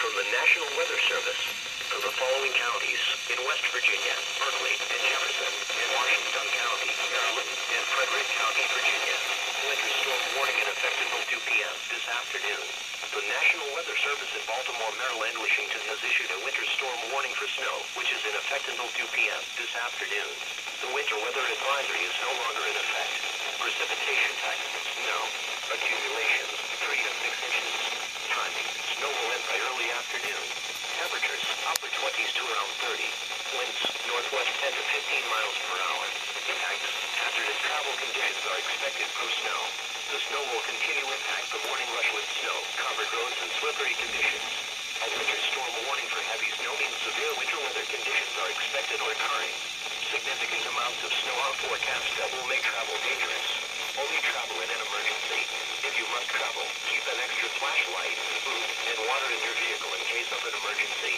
from the National Weather Service. For the following counties in West Virginia, Berkeley and Jefferson, and Washington County, Maryland, and Frederick County, Virginia. Winter storm warning in effect until 2 p.m. this afternoon. The National Weather Service in Baltimore, Maryland, Washington has issued a winter storm warning for snow, which is in effect until 2 p.m. this afternoon. The winter weather advisory is no longer in effect. Precipitation type, snow. Accumulations, 3 to 6 inches. Timing, snow will end by early afternoon. Temperatures, upper 20s to around 30. Winds, northwest 10 to 15 miles per hour. Impacts, hazardous travel conditions are expected for snow. The snow will continue to impact the morning rush with snow, covered roads, and slippery conditions. A winter storm warning for heavy snow means severe winter weather conditions are expected or occurring. Significant amounts of snow are forecast that will make travel dangerous. Only travel in an emergency. If you must travel, keep an extra flashlight, food, and water in your vehicle in case of an emergency.